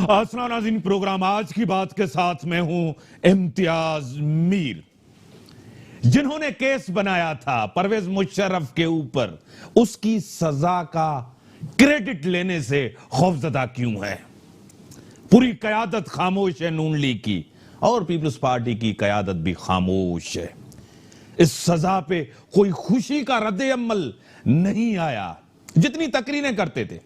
السلام ناظرین، پروگرام آج کی بات کے ساتھ میں ہوں امتیاز میر۔ جنہوں نے کیس بنایا تھا پرویز مشرف کے اوپر، اس کی سزا کا کریڈٹ لینے سے خوفزدہ کیوں ہے؟ پوری قیادت خاموش ہے نون لیگ کی، اور پیپلز پارٹی کی قیادت بھی خاموش ہے۔ اس سزا پہ کوئی خوشی کا رد عمل نہیں آیا جتنی تقریریں کرتے تھے،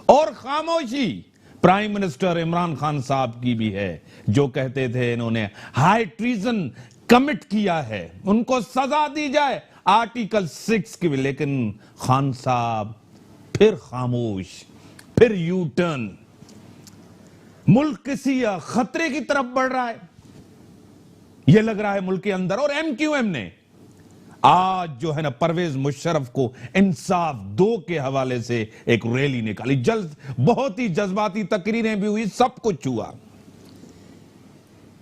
اور خاموشی پرائم منسٹر عمران خان صاحب کی بھی ہے، جو کہتے تھے انہوں نے ہائی ٹریزن کمٹ کیا ہے، ان کو سزا دی جائے آرٹیکل 6 کی بھی۔ لیکن خان صاحب پھر خاموش، پھر یو ٹرن۔ ملک کسی خطرے کی طرف بڑھ رہا ہے، یہ لگ رہا ہے ملک کے اندر، اور ایم کیو ایم نے آج جو ہے نا پرویز مشرف کو انصاف دو کے حوالے سے ایک ریلی نکالی۔ بہت ہی جذباتی تقریریں بھی ہوئی، سب کچھ ہوا۔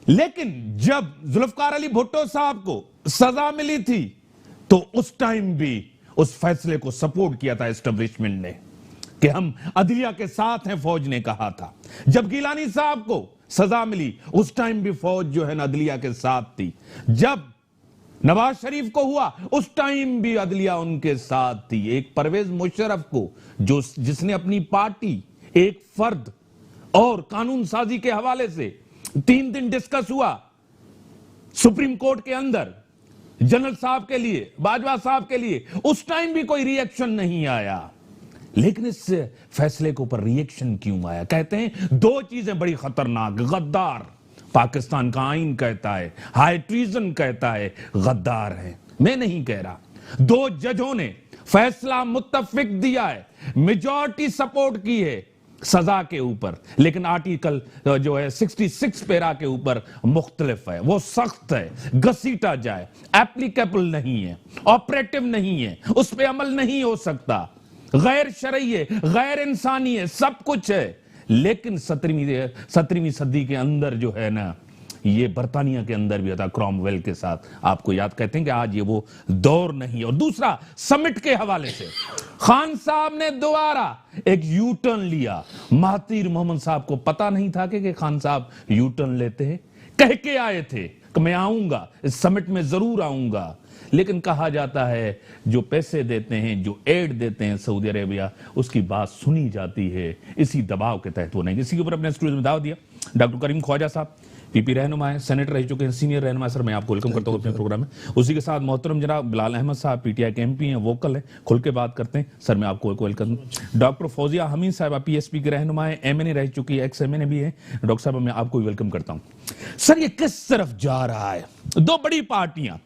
لیکن جب ذوالفقار علی بھٹو صاحب کو سزا ملی تھی تو اس ٹائم بھی اس فیصلے کو سپورٹ کیا تھا اسٹیبلشمنٹ نے کہ ہم عدلیہ کے ساتھ ہیں، فوج نے کہا تھا۔ جب گیلانی صاحب کو سزا ملی اس ٹائم بھی فوج جو ہے نا عدلیہ کے ساتھ تھی۔ جب نواز شریف کو ہوا اس ٹائم بھی عدلیہ ان کے ساتھ تھی۔ ایک پرویز مشرف کو جس نے اپنی پارٹی، ایک فرد اور قانون سازی کے حوالے سے 3 دن ڈسکس ہوا سپریم کورٹ کے اندر، جنرل صاحب کے لیے، باجوہ صاحب کے لیے، اس ٹائم بھی کوئی ری ایکشن نہیں آیا۔ لیکن اس فیصلے کے اوپر ری ایکشن کیوں آیا؟ کہتے ہیں دو چیزیں بڑی خطرناک، غدار پاکستان کا آئین کہتا ہے، ہائی ٹریزن کہتا ہے، غدار ہے۔ میں نہیں کہہ رہا، دو ججوں نے فیصلہ متفق دیا ہے، میجورٹی سپورٹ کی ہے سزا کے اوپر، لیکن آرٹیکل جو ہے 66 پیرا کے اوپر مختلف ہے، وہ سخت ہے، گھسیٹا جائے، ایپلیکیبل نہیں ہے، آپریٹو نہیں ہے، اس پہ عمل نہیں ہو سکتا، غیر شرعی ہے، غیر انسانی ہے، سب کچھ ہے۔ لیکن 17ویں صدی کے اندر جو ہے نا، یہ برطانیہ کے اندر بھی تھا کروم ویل کے ساتھ، آپ کو یاد کہتے ہیں کہ آج یہ وہ دور نہیں۔ اور دوسرا سمٹ کے حوالے سے خان صاحب نے دوبارہ ایک یو ٹرن لیا۔ مہاتیر محمد صاحب کو پتا نہیں تھا کہ خان صاحب یو ٹرن لیتے ہیں، کہہ کے آئے تھے کہ میں آؤں گا، اس سمٹ میں ضرور آؤں گا، لیکن کہا جاتا ہے جو پیسے دیتے ہیں، جو ایڈ دیتے ہیں سعودی عربیہ، اس کی بات سنی جاتی ہے، اسی دباؤ کے تحت وہ نہیں۔ اسی کے اوپر اپنے اسٹوڈیو میں دعوت دیا ڈاکٹر کریم خواجہ صاحب، پی پی رہنما ہیں، سینیٹر رہ چکے ہیں، سینئر رہنما۔ سر میں آپ کو ویلکم کرتا ہوں اپنے پروگرام میں۔ اسی کے ساتھ محترم جناب بلال احمد صاحب، پی ٹی آئی کے ایم پی ہیں، ووکل ہیں، کھل کے بات کرتے ہیں، سر میں آپ کو ویلکم۔ ڈاکٹر فوزیہ حمید صاحبہ پی ایس پی کے رہنما ہیں، ایم این اے رہ چکی ہے، ایکس ایم این اے بھی ہیں۔ ڈاکٹر صاحب میں آپ کو ویلکم کرتا ہوں۔ سر یہ کس طرف جا رہا ہے؟ دو بڑی پارٹیاں،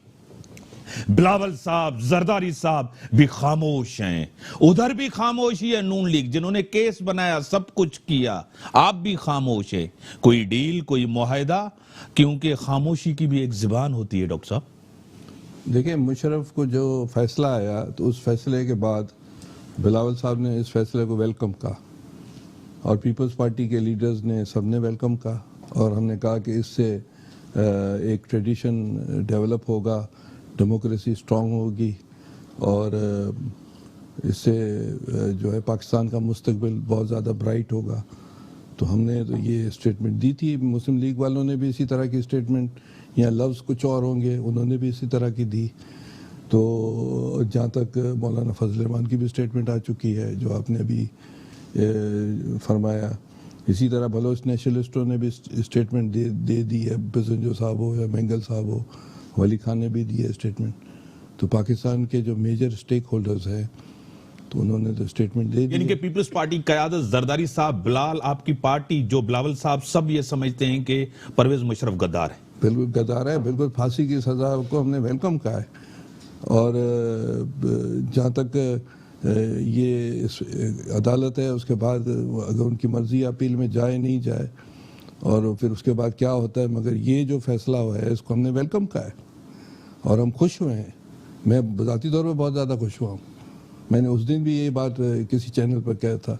بلاول صاحب، زرداری صاحب بھی خاموش ہیں، ادھر بھی خاموشی ہے نون لیگ، جنہوں نے کیس بنایا، سب کچھ کیا، آپ بھی خاموش ہے۔ کوئی ڈیل، کوئی معاہدہ؟ کیونکہ خاموشی کی بھی ایک زبان ہوتی ہے ڈاکٹر صاحب۔ دیکھیں، مشرف کو جو فیصلہ آیا تو اس فیصلے کے بعد بلاول صاحب نے اس فیصلے کو ویلکم کہا، اور پیپلز پارٹی کے لیڈرز نے سب نے ویلکم کہا، اور ہم نے کہا کہ اس سے ایک ٹریڈیشن ڈیولپ ہوگا، ڈیموکریسی سٹرونگ ہوگی، اور اس سے جو ہے پاکستان کا مستقبل بہت زیادہ برائٹ ہوگا۔ تو ہم نے تو یہ اسٹیٹمنٹ دی تھی، مسلم لیگ والوں نے بھی اسی طرح کی اسٹیٹمنٹ، یا لفظ کچھ اور ہوں گے، انہوں نے بھی اسی طرح کی دی۔ تو جہاں تک مولانا فضل الرحمان کی بھی اسٹیٹمنٹ آ چکی ہے جو آپ نے ابھی فرمایا، اسی طرح بلوچ نیشنلسٹوں نے بھی اسٹیٹمنٹ دے دی ہے، بزنجو صاحب ہو یا مینگل صاحب ہو، ولی خان نے بھی دی ہے اسٹیٹمنٹ۔ تو پاکستان کے جو میجر اسٹیک ہولڈرز ہیں تو انہوں نے تو اسٹیٹمنٹ دے دی۔ یعنی کہ پیپلز پارٹی قیادت، زرداری صاحب، بلال، آپ کی پارٹی، جو بلاول صاحب، سب یہ سمجھتے ہیں کہ پرویز مشرف غدار ہے۔ بالکل غدار ہے، بالکل پھانسی کی سزا کو ہم نے ویلکم کہا ہے۔ اور جہاں تک یہ عدالت ہے، اس کے بعد اگر ان کی مرضی اپیل میں جائے نہیں جائے، اور پھر اس کے بعد کیا ہوتا ہے، مگر یہ جو فیصلہ ہوا ہے اس کو ہم نے ویلکم کہا ہے، اور ہم خوش ہوئے ہیں۔ میں ذاتی طور پہ بہت زیادہ خوش ہوا ہوں۔ میں نے اس دن بھی یہ بات کسی چینل پر کہا تھا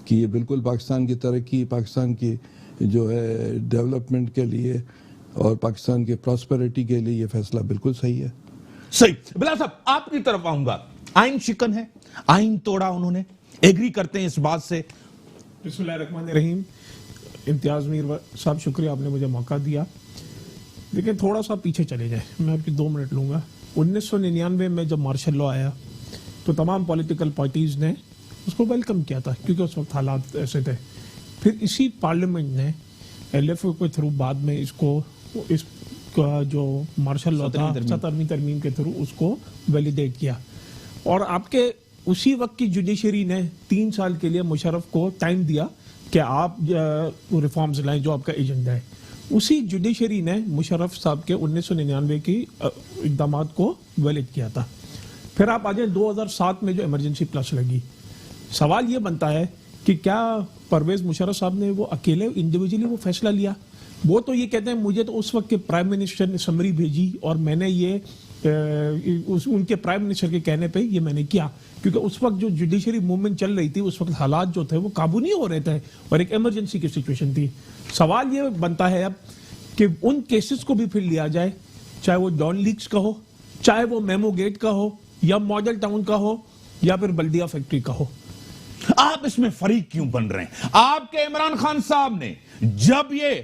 کہ یہ بالکل پاکستان کی ترقی، پاکستان کی جو ہے ڈیولپمنٹ کے لیے اور پاکستان کی پراسپیرٹی کے لیے یہ فیصلہ بالکل صحیح ہے۔ صحیح۔ بلال صاحب آپ کی طرف آؤں گا، آئین شکن ہے، آئین توڑا انہوں نے، ایگری کرتے ہیں اس بات سے؟ بسم اللہ الرحمن الرحیم۔ امتیاز میر صاحب شکریہ آپ نے مجھے موقع دیا. لیکن تھوڑا سا پیچھے چلے جائیں, میں آپ کی 2 منٹ لوں گا. 1999 میں جب مارشل لا آیا تو تمام پولیٹیکل پارٹیز نے اس کو ویلکم کیا تھا کیونکہ اس وقت حالات ایسے تھے. پھر اسی پارلیمنٹ نے ایل ایف او کے تھرو بعد میں اس کا جو مارشل لا تھا 17ویں ترمیم کے تھرو اس کو ویلیڈیٹ کیا. اور آپ کے اسی وقت کی جوڈیشری نے 3 سال کے لیے مشرف کو ٹائم دیا کہ آپ ریفارمز لائیں جو آپ کا ایجنڈا ہے. اسی جوڈیشری نے مشرف صاحب کے 1999 کی اقدامات کو ویلڈ کیا تھا. پھر آپ آ جائیں 2007 میں جو ایمرجنسی پلس لگی. سوال یہ بنتا ہے کہ کیا پرویز مشرف صاحب نے وہ اکیلے انڈیویجولی وہ فیصلہ لیا؟ وہ تو یہ کہتے ہیں مجھے تو اس وقت کے پرائم منسٹر نے سمری بھیجی اور میں نے یہ ان کے پرائم منسٹر کے کہنے پہ یہ میں نے کیا, کیونکہ اس وقت جو جوڈیشری موومنٹ چل رہی تھی اس وقت حالات جو تھے وہ قابو نہیں ہو رہے تھے اور ایک ایمرجنسی کی سچویشن تھی. سوال یہ بنتا ہے اب کہ ان کیسز کو بھی پھر لیا جائے, چاہے وہ ڈان لیکس کا ہو, چاہے وہ میمو گیٹ کا ہو, یا ماڈل ٹاؤن کا ہو, یا پھر بلدیہ فیکٹری کا ہو. آپ اس میں فریق کیوں بن رہے ہیں؟ آپ کے عمران خان صاحب نے جب یہ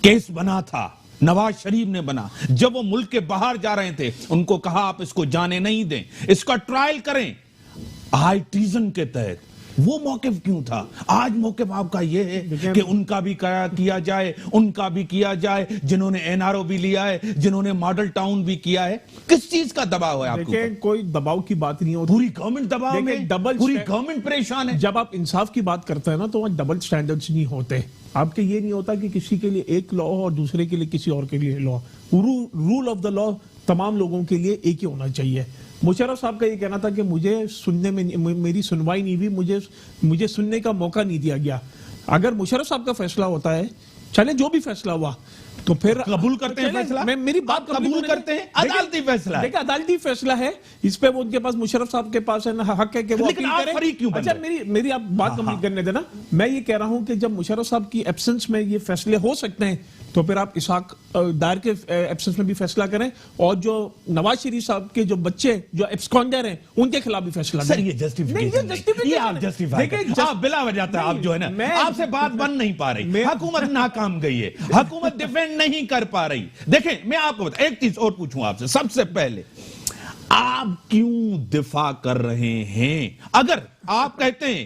کیس بنا تھا, نواز شریف نے بنا, جب وہ ملک کے باہر جا رہے تھے ان کو کہا آپ اس کو جانے نہیں دیں, اس کا ٹرائل کریں ہائی ٹریزن کے تحت. وہ موقف کیوں تھا؟ آج موقف آپ کا یہ ہے کہ ان کا بھی کیا جائے, ان کا بھی کیا جائے, جنہوں نے این آر او بھی لیا ہے, جنہوں نے ماڈل ٹاؤن بھی کیا ہے. کس چیز کا دباؤ ہے آپ کو؟ دیکھیں کوئی دباؤ کی بات نہیں ہوتی, پوری گورنمنٹ دباؤ میں, پوری گورنمنٹ پریشان ہے. جب آپ انصاف کی بات کرتے ہیں نا تو وہاں ڈبل سٹینڈرڈز نہیں ہوتے. آپ کے یہ نہیں ہوتا کہ کسی کے لیے ایک لا ہو اور دوسرے کے لیے کسی اور کے لیے لا. رول آف دا لا تمام لوگوں کے لیے ایک ہی ہونا چاہیے. مشرف صاحب کا یہ کہنا تھا کہ مجھے سننے میں میری سنوائی نہیں ہوئی, مجھے سننے کا موقع نہیں دیا گیا. اگر مشرف صاحب کا فیصلہ ہوتا ہے, چلے جو بھی فیصلہ ہوا تو پھر قبول کرتے ہیں فیصلہ, میں میری بات قبول کرتے ہیں, عدالتی فیصلہ ہے. دیکھیں عدالتی فیصلہ ہے, اس پہ وہ ان کے پاس مشرف صاحب کے پاس حق ہے کہ وہ لیکن آپ فریق کیوں بن رہے ہیں؟ اچھا میری آپ بات کمپلیٹ کرنے دینا. میں یہ کہہ رہا ہوں کہ جب مشرف صاحب کی ایبسنس میں یہ فیصلے ہو سکتے ہیں تو پھر آپ اسحاق ڈار کے ایبسنس میں بھی فیصلہ کریں, اور جو نواز شریف صاحب کے جو بچے جو ایبسکانڈر ہیں ان کے خلاف بھی فیصلہ سر یہ جسٹیفیکیشن نہیں, یہ آپ جسٹیفائی کریں. آپ بلا وجہ آپ جو ہے نا, آپ سے بات بن نہیں پا رہی, حکومت ناکام گئی ہے, حکومت ڈیفینڈ نہیں کر پا رہی. دیکھیں میں آپ کو بتا ایک چیز اور پوچھوں آپ سے, سب سے پہلے آپ کیوں دفاع کر رہے ہیں؟ اگر آپ کہتے ہیں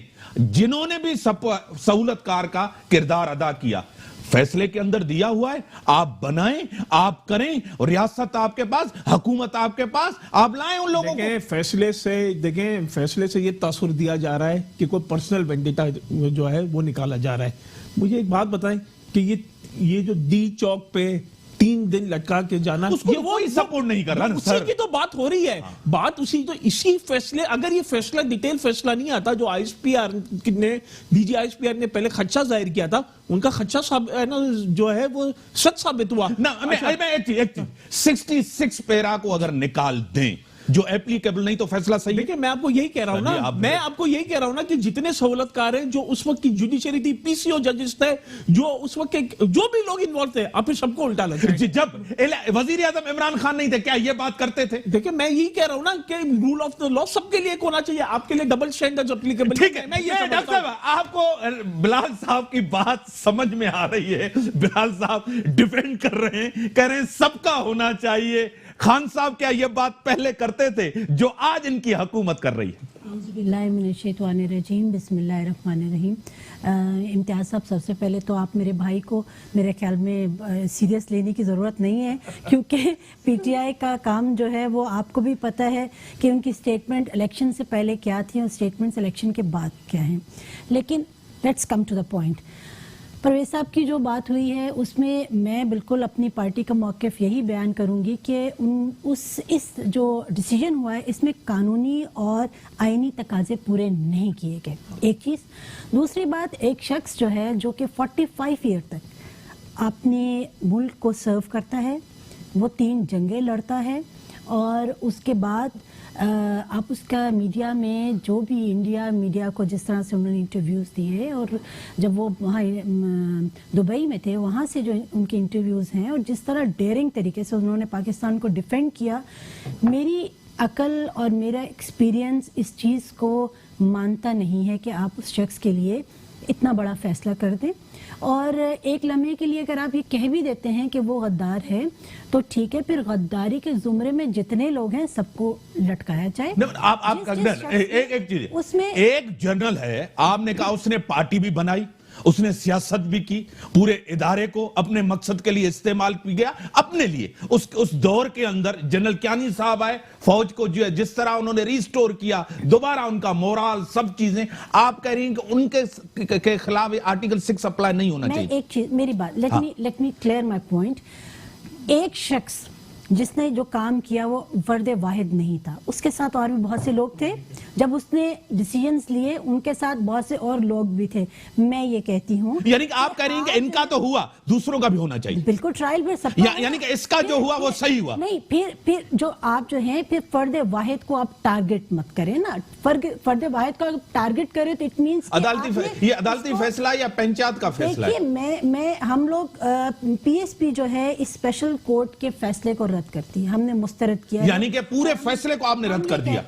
جنہوں نے بھی سہولت کار کا کردار ادا کیا, فیصلے کے اندر دیا ہوا ہے, آپ بنائیں, آپ کریں, اور ریاست آپ کے پاس, حکومت آپ کے پاس, آپ لائیں ان لوگوں کو. فیصلے سے یہ تاثر دیا جا رہا ہے کہ کوئی پرسنل وینڈیٹا جو ہے وہ نکالا جا رہا ہے. مجھے ایک بات بتائیں کہ یہ جو ڈی چوک پہ 3 دن لٹکا کے جانا, اس کو وہی سپورٹ نہیں کر رہا نا اسی کی تو بات ہو رہی ہے. بات اسی فیصلے, اگر یہ فیصلہ ڈیٹیل فیصلہ نہیں آتا جو آئی ایس پی آر نے, D G I S P R نے پہلے خدشہ ظاہر کیا تھا, ان کا خدشہ جو ہے وہ سچ ثابت ہوا. میں ایک چیز 66 پیرا کو اگر نکال دیں جو اپلیکیبل نہیں تو فیصلہ صحیح. دیکھیں میں آپ کو یہی کہہ رہا ہوں نا, کہ جتنے سہولت کار ہیں جو اس وقت کی جوڈیشری تھی, پی سی او ججز تھے, جو اس وقت کے جو بھی لوگ انوالو تھے, آپ پھر سب کو الٹا لگتے ہیں. جب وزیر اعظم عمران خان نہیں تھے کیا یہ بات کرتے تھے؟ دیکھیں میں یہی کہہ رہا ہوں نا کہ رول آف دا لا سب کے لیے ایک ہونا چاہیے. آپ کے لیے ڈبل سٹینڈرڈز اپلیکیبل. ٹھیک ہے, ڈاکٹر صاحب آپ کو بلال صاحب کی بات سمجھ میں آ رہی ہے, بلال صاحب ڈیفینڈ کر رہے ہیں, کہہ رہے ہیں سب کا ہونا چاہیے. خان صاحب کیا یہ بات پہلے کرتے تھے جو آج ان کی حکومت کر رہی ہے؟ اعوذ باللہ من الشیطان الرجیم, بسم اللہ الرحمن الرحیم. امتیاز صاحب, سب سے پہلے تو آپ میرے بھائی کو میرے خیال میں سیریس لینے کی ضرورت نہیں ہے, کیونکہ پی ٹی آئی کا کام جو ہے وہ آپ کو بھی پتہ ہے کہ ان کی سٹیٹمنٹ الیکشن سے پہلے کیا تھی اور سٹیٹمنٹس الیکشن کے بعد کیا ہیں. لیکن let's come to the point. Parvez صاحب کی جو بات ہوئی ہے اس میں میں بالکل اپنی پارٹی کا موقف یہی بیان کروں گی کہ اس جو ڈیسیجن ہوا ہے اس میں قانونی اور آئینی تقاضے پورے نہیں کیے گئے. ایک چیز. دوسری بات, ایک شخص جو ہے جو کہ 45 ایئر تک اپنے ملک کو سرو کرتا ہے, وہ 3 جنگیں لڑتا ہے, اور اس کے بعد آپ اس کا میڈیا میں جو بھی انڈیا میڈیا کو جس طرح سے انہوں نے انٹرویوز دیے, اور جب وہ وہاں دبئی میں تھے وہاں سے جو ان کے انٹرویوز ہیں, اور جس طرح ڈیئرنگ طریقے سے انہوں نے پاکستان کو ڈیفینڈ کیا, میری عقل اور میرا ایکسپیرینس اس چیز کو مانتا نہیں ہے کہ آپ اس شخص کے لیے اتنا بڑا فیصلہ کر دیں. اور ایک لمحے کے لیے اگر آپ یہ کہہ بھی دیتے ہیں کہ وہ غدار ہے تو ٹھیک ہے, پھر غداری کے زمرے میں جتنے لوگ ہیں سب کو لٹکایا جائے. آپ ایک چیز, اس میں ایک جنرل ہے, آپ نے کہا اس نے پارٹی بھی بنائی, اس نے سیاست بھی کی, پورے ادارے کو اپنے مقصد کے لیے استعمال کیا اپنے لیے. اس دور کے اندر جنرل کیانی صاحب آئے, فوج کو جو ہے جس طرح انہوں نے ریسٹور کیا, دوبارہ ان کا مورال, سب چیزیں. آپ کہہ رہی ہیں کہ ان کے خلاف آرٹیکل 6 اپلائی نہیں ہونا چاہیے. میں ایک چیز, میری بات, let me clear my point. ایک شخص جس نے جو کام کیا وہ فرد واحد نہیں تھا, اس کے ساتھ اور بھی بہت سے لوگ تھے. جب اس نے ڈیسیژنز لیے ان کے ساتھ بہت سے اور لوگ بھی تھے. میں یہ کہتی ہوں, یعنی کہ آپ کہہ رہی ہیں کہ ان کا تو ہوا, دوسروں کا بھی ہونا چاہیے. بالکل, ٹرائل میں سب کا, یعنی کہ اس کا جو ہوا وہ صحیح ہوا. نہیں, پھر جو آپ جو ہیں پھر فرد واحد کو آپ ٹارگٹ مت کریں نا. فرد واحد کو ٹارگٹ کریں تو اٹ مینس یہ عدالتی فیصلہ یا پنچایت کا فیصلہ ہے. دیکھیے, ہم لوگ پی ایس پی جو ہے اسپیشل کورٹ کے فیصلے کو رد کرتی ہے, ہم نے مسترد کیا. یعنی کہ پورے فیصلے کو آپ نے رد کر دیا.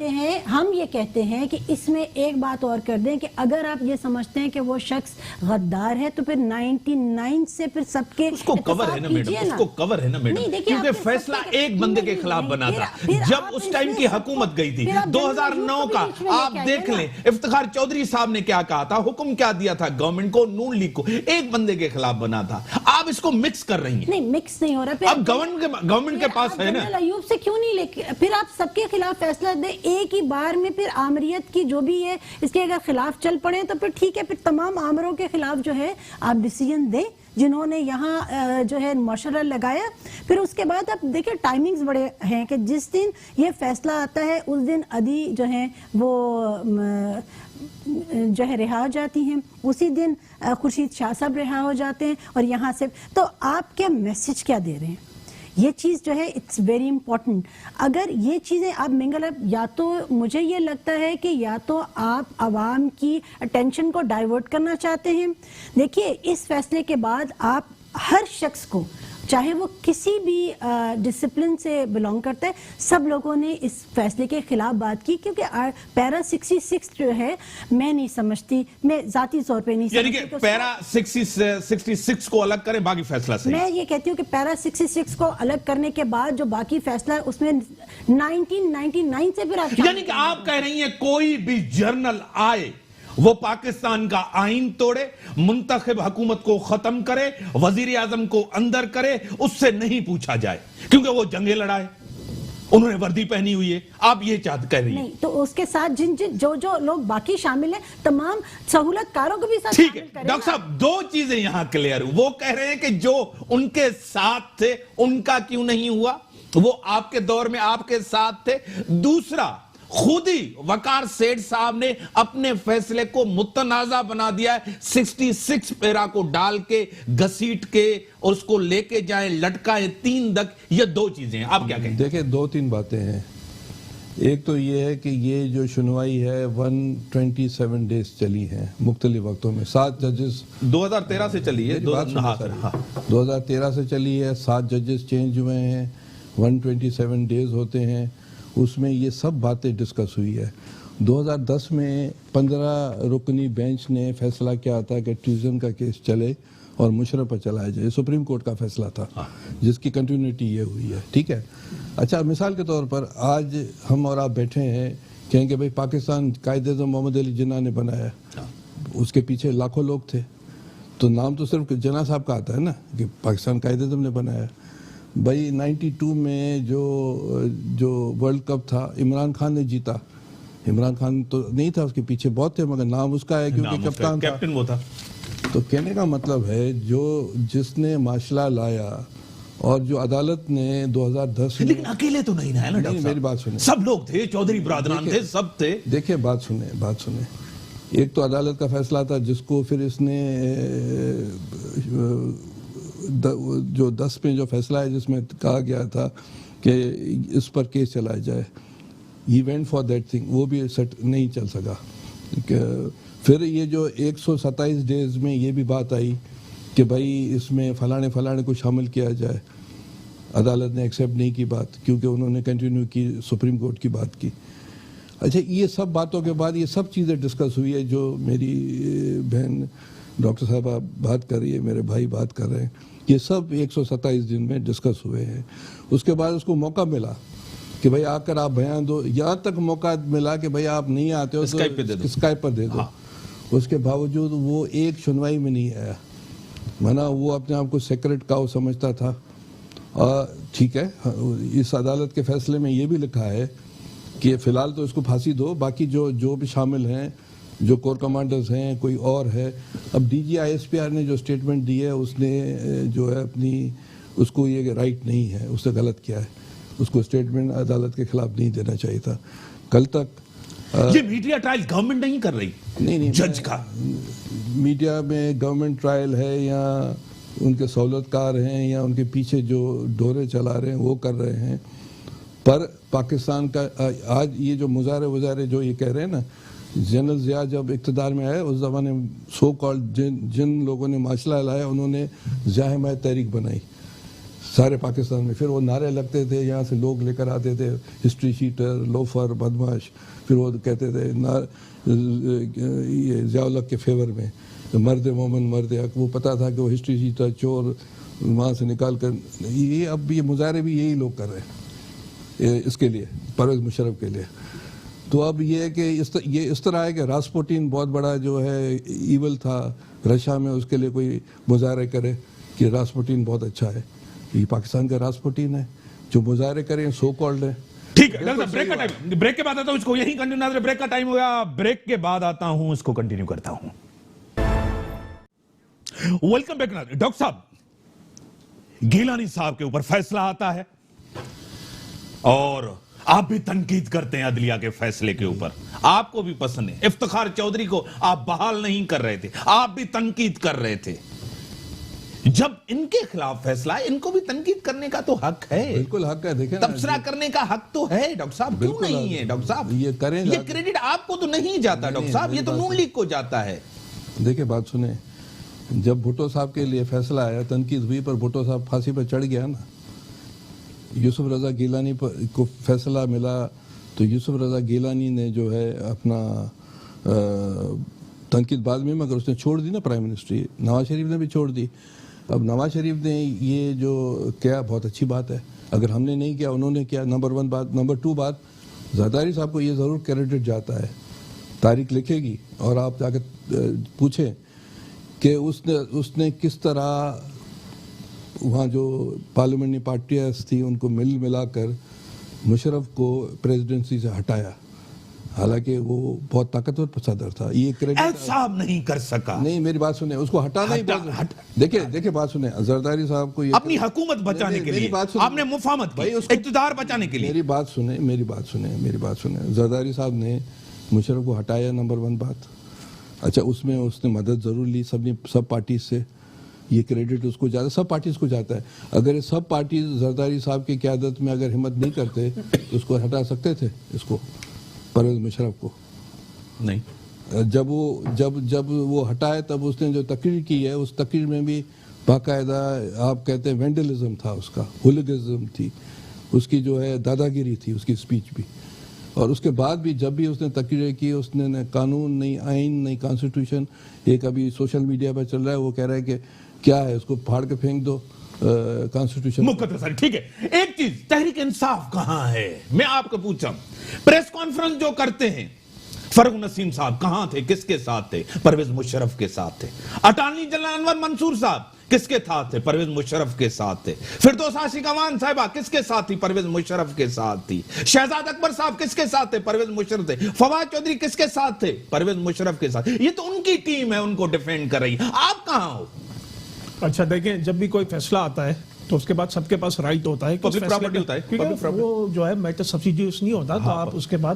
ہم یہ کہتے ہیں کہ اس میں ایک بات اور کر دیں کہ اگر آپ یہ سمجھتے ہیں کہ وہ شخص غدار ہے تو پھر 99 سے پھر سب کے اس کو کور ہے نا میڈم, اس کو کور ہے نا میڈم, کیونکہ فیصلہ ایک بندے کے خلاف بنا تھا. جب اس ٹائم کی حکومت گئی تھی 2009 کا, آپ دیکھ لیں افتخار چودھری صاحب نے کیا کہا تھا, حکم کیا دیا تھا گورنمنٹ کو, نون لیگ کو, ایک بندے کے خلاف بنا تھا. آپ اس کو مکس کر رہی ہیں. نہیں, مکس نہیں ہو رہا. اب گورنمنٹ کے پاس ہے نا, ایوب سے کیوں نہیں لے, پھر آپ سب کے خلاف فیصلہ دیں ایک ہی بار میں. پھر آمریت کی جو بھی ہے اس کے اگر خلاف چل پڑے تو پھر ٹھیک ہے, پھر تمام آمروں کے خلاف جو ہے آپ ڈیسیژن دیں جنہوں نے یہاں جو ہے مشورہ لگایا. پھر اس کے بعد آپ دیکھیں ٹائمنگز بڑے ہیں کہ جس دن یہ فیصلہ آتا ہے اس دن عدی جو ہے وہ جو ہے رہا ہو جاتی ہیں, اسی دن خورشید شاہ صاحب رہا ہو جاتے ہیں. اور یہاں سے تو آپ کیا میسج کیا دے رہے ہیں, یہ چیز جو ہے اٹس ویری امپورٹنٹ. اگر یہ چیزیں آپ منگل اپ, یا تو مجھے یہ لگتا ہے کہ یا تو آپ عوام کی اٹینشن کو ڈائیورٹ کرنا چاہتے ہیں. دیکھیے, اس فیصلے کے بعد آپ ہر شخص کو, چاہے وہ کسی بھی ڈسپلن سے بلانگ کرتا ہے, سب لوگوں نے اس فیصلے کے خلاف بات کی. کیونکہ پیرا 66 جو ہے میں نہیں سمجھتی, میں ذاتی طور پہ نہیں سمجھتی. یعنی کہ پیرا 66 کو الگ کریں, باقی فیصلہ صحیح. میں یہ کہتی ہوں کہ پیرا 66 کو الگ کرنے کے بعد جو باقی فیصلہ ہے اس میں 1999 سے پھر آپ, یعنی کہ آپ کہہ رہی ہیں کوئی بھی جرنل آئے وہ پاکستان کا آئین توڑے, منتخب حکومت کو ختم کرے, وزیر اعظم کو اندر کرے, اس سے نہیں پوچھا جائے کیونکہ وہ جنگیں لڑائے, انہوں نے وردی پہنی ہوئی ہے. آپ یہ کہہ رہی ہیں. نہیں, تو اس کے ساتھ جو لوگ باقی شامل ہیں تمام سہولت کاروں کو بھی ساتھ ٹھیک ہے. شامل کریں. ڈاکٹر صاحب, دو چیزیں یہاں کلیئر, وہ کہہ رہے ہیں کہ جو ان کے ساتھ تھے ان کا کیوں نہیں ہوا, وہ آپ کے دور میں آپ کے ساتھ تھے. دوسرا, خود ہی وقار سیٹھ صاحب نے اپنے فیصلے کو متنازع بنا دیا ہے, 66 پیرا کو ڈال کے گھسیٹ کے اور اس کو لے کے جائیں, لٹکائیں 3 تک. یہ دو چیزیں ہیں, آپ کیا کہیں؟ دیکھیں, 2-3 باتیں ہیں. ایک تو یہ ہے کہ یہ جو سنوائی ہے 127 ڈیز چلی ہیں مختلف وقتوں میں. 7 ججز 2013 سے چلی ہے, 2013 سے چلی ہے. 7 ججز چینج ہوئے ہیں, 127 ڈیز ہوتے ہیں. اس میں یہ سب باتیں ڈسکس ہوئی ہے. 2010 میں 15 رکنی بینچ نے فیصلہ کیا تھا کہ ٹریزن کا کیس چلے اور مشرف پر چلایا جائے. سپریم کورٹ کا فیصلہ تھا جس کی کنٹینیوٹی یہ ہوئی ہے. ٹھیک ہے. اچھا, مثال کے طور پر آج ہم اور آپ بیٹھے ہیں, کہیں کہ بھئی پاکستان قائد اعظم محمد علی جناح نے بنایا, اس کے پیچھے لاکھوں لوگ تھے, تو نام تو صرف جناح صاحب کا آتا ہے نا کہ پاکستان قائد اعظم نے بنایا. بھائی 92 میں جو ورلڈ کپ تھا عمران خان نے جیتا. عمران خان تو نہیں تھا, اس کے پیچھے بہت تھے, مگر نام اس کا ہے کیونکہ کپتان تھا. کیپٹن وہ تھا. تو کہنے کا مطلب ہے جس نے معاشلہ لایا اور جو عدالت نے 2010 میں, لیکن اکیلے تو نہیں نا ڈاکٹر صاحب, میری بات سنیں, سب لوگ تھے, چودھری برادران تھے, سب تھے. دیکھیں, بات سنیں. ایک تو عدالت کا فیصلہ تھا جس کو پھر اس نے جو 10 میں جو فیصلہ ہے جس میں کہا گیا تھا کہ اس پر کیس چلایا جائے, he went for that thing, وہ بھی سیٹ نہیں چل سکا. پھر یہ جو 127 ڈیز میں یہ بھی بات آئی کہ بھائی اس میں فلانے کو شامل کیا جائے, عدالت نے ایکسیپٹ نہیں کی بات, کیونکہ انہوں نے کنٹینیو کی سپریم کورٹ کی بات کی. اچھا یہ سب باتوں کے بعد یہ سب چیزیں ڈسکس ہوئی ہے جو میری بہن ڈاکٹر صاحبہ بات کر رہی ہے, میرے بھائی بات کر رہے ہیں, یہ سب 127 دن میں ڈسکس ہوئے ہیں. اس کے بعد اس کو موقع ملا کہ بھائی آ کر آپ بیان دو, یہاں تک موقع ملا کہ بھائی آپ نہیں آتے ہو تو اسکائپ پر دے دو. اس کے باوجود وہ ایک سنوائی میں نہیں آیا, مانا وہ اپنے آپ کو سیکرٹ کا وہ سمجھتا تھا. ٹھیک ہے, اس عدالت کے فیصلے میں یہ بھی لکھا ہے کہ فی الحال تو اس کو پھانسی دو, باقی جو بھی شامل ہیں, جو کور کمانڈرز ہیں, کوئی اور ہے. اب D G I S P R نے جو اسٹیٹمنٹ دی ہے اس نے جو ہے اپنی, اس کو یہ رائٹ نہیں ہے, اس نے غلط کیا ہے, اس کو اسٹیٹمنٹ عدالت کے خلاف نہیں دینا چاہیے تھا. کل تک یہ میڈیا ٹرائل گورنمنٹ نہیں کر رہی, نہیں جج کا میڈیا میں گورنمنٹ ٹرائل ہے یا ان کے سہولت کار ہیں یا ان کے پیچھے جو ڈورے چلا رہے ہیں وہ کر رہے ہیں. پر پاکستان کا آج یہ جو مظاہرے جو یہ کہہ رہے ہیں نا, جنرل ضیاء جب اقتدار میں آئے اس زمانے سو کالڈ جن لوگوں نے ماشلہ لایا انہوں نے ضیاء حمایت تحریک بنائی سارے پاکستان میں. پھر وہ نعرے لگتے تھے, یہاں سے لوگ لے کر آتے تھے, ہسٹری شیٹر, لوفر, بدماش. پھر وہ کہتے تھے یہ ضیاء الحق کے فیور میں مرد مومن مرد حق. وہ پتہ تھا کہ وہ ہسٹری شیٹر چور وہاں سے نکال کر یہ اب یہ مظاہرے بھی یہی لوگ کر رہے ہیں اس کے لیے, پرویز مشرف کے لیے. تو اب یہ ہے کہ یہ اس طرح ہے کہ راسپوٹین بہت بڑا جو ہے ایول تھا رشیا میں, اس کے لیے کوئی مظاہرے کرے کہ راسپوٹین بہت اچھا ہے. یہ پاکستان کا راسپوٹین ہے جو مظاہرے کریں سو کالڈ ہے. ٹھیک ہے, بریک کا ٹائم, بریک کے بعد آتا ہوں, اس کو یہیں کنٹینیو, بریک کا ٹائم ہو گیا, بریک کے بعد آتا ہوں, اس کو کنٹینیو کرتا ہوں. Welcome back. ڈاکٹر صاحب, گیلانی صاحب کے اوپر فیصلہ آتا ہے اور آپ بھی تنقید کرتے ہیں عدلیہ کے فیصلے کے اوپر, آپ کو بھی پسند ہے. افتخار چودھری کو آپ بحال نہیں کر رہے تھے, آپ بھی تنقید کر رہے تھے. جب ان کے خلاف فیصلہ ہے, ان کو بھی تنقید کرنے کا تو حق ہے. بالکل حق ہے, دیکھیں تبصرہ کرنے کا حق تو ہے ڈاکٹر صاحب, کیوں نہیں ہے ڈاکٹر صاحب؟ یہ کریں, یہ کریڈٹ آپ کو تو نہیں جاتا ڈاکٹر صاحب, یہ تو نون لیگ کو جاتا ہے. دیکھیں بات سنیں, جب بھٹو صاحب کے لیے فیصلہ آیا, تنقید ہوئی, پر بھٹو صاحب پھانسی پہ چڑھ گیا نا. یوسف رضا گیلانی کو فیصلہ ملا تو یوسف رضا گیلانی نے جو ہے اپنا تنقید بعد میں, مگر اس نے چھوڑ دی نا پرائم منسٹری. نواز شریف نے بھی چھوڑ دی. اب نواز شریف نے یہ جو کیا بہت اچھی بات ہے, اگر ہم نے نہیں کیا انہوں نے کیا, نمبر 1 بات. نمبر 2 بات, زرداری صاحب کو یہ ضرور کریڈٹ جاتا ہے, تاریخ لکھے گی اور آپ جا کے پوچھیں کہ اس نے کس طرح وہاں جو پارلیمنٹری پارٹیاں تھیں ان کو ملا کر مشرف کو پریزیڈنسی سے ہٹایا, حالانکہ وہ بہت طاقتور صدر تھا. یہ کریڈٹ صاحب نہیں کر سکا. نہیں, میری بات سنیں, اس کو ہٹانا ہی بہت. دیکھیں بات سنیں, زرداری صاحب کو اپنی حکومت بچانے کے لیے آپ نے مفاہمت کی, اقتدار بچانے کے لیے. میری بات سنیں, زرداری صاحب نے مشرف کو ہٹایا, نمبر 1 بات. اچھا, اس میں اس نے مدد ضرور لی سب پارٹیز سے, یہ کریڈٹ اس کو جاتا ہے, سب پارٹیز کو جاتا ہے. اگر سب پارٹیز زرداری صاحب کی قیادت میں اگر ہمت نہیں کرتے تو اس کو ہٹا سکتے تھے, اس کو پرویز مشرف کو نہیں. جب وہ ہٹائے تب اس نے جو تقریر کی ہے, اس تقریر میں بھی باقاعدہ آپ کہتے ہیں وینڈلزم تھا, اس کا ہولیگزم تھی, اس کی جو ہے دادا گیری تھی اس کی اسپیچ بھی. اور اس کے بعد بھی جب بھی اس نے تقریر کی, اس نے نہ قانون, نئی آئین, نئی کانسٹیٹیوشن. ایک ابھی سوشل میڈیا پر چل رہا ہے, وہ کہہ رہا ہے کہ کیا ہے, اس کو پھاڑ کے پھینک دو کانسٹیٹیوشن. مقدس. ٹھیک ہے, ایک چیز, تحریک انصاف کہاں ہے؟ میں آپ کو پوچھا, پریس کانفرنس جو کرتے ہیں, فرغ نسیم صاحب کہاں تھے, کس کے ساتھ تھے؟ پرویز مشرف کے ساتھ تھے. اٹارنی جنرل انور منصور صاحب کس کے ساتھ تھے؟ پرویز مشرف کے ساتھ تھے. فردوس عاشق امان صاحبہ کس کے ساتھ تھی؟ پرویز مشرف کے ساتھ تھی. شہزاد اکبر صاحب کس کے ساتھ تھے؟ پرویز مشرف تھے. فواد چودھری کس کے ساتھ تھے؟ پرویز مشرف کے ساتھ. یہ تو ان کی ٹیم ہے, ان کو ڈیفینڈ کر رہی ہے, آپ کہاں ہو؟ اچھا دیکھیں, جب بھی کوئی فیصلہ آتا ہے تو اس کے بعد سب کے پاس رائٹ ہوتا ہے, پبلک پراپرٹی ہوتا ہے, کیونکہ وہ جو ہے میٹر سبسیڈیوس نہیں ہوتا, تو آپ اس کے بعد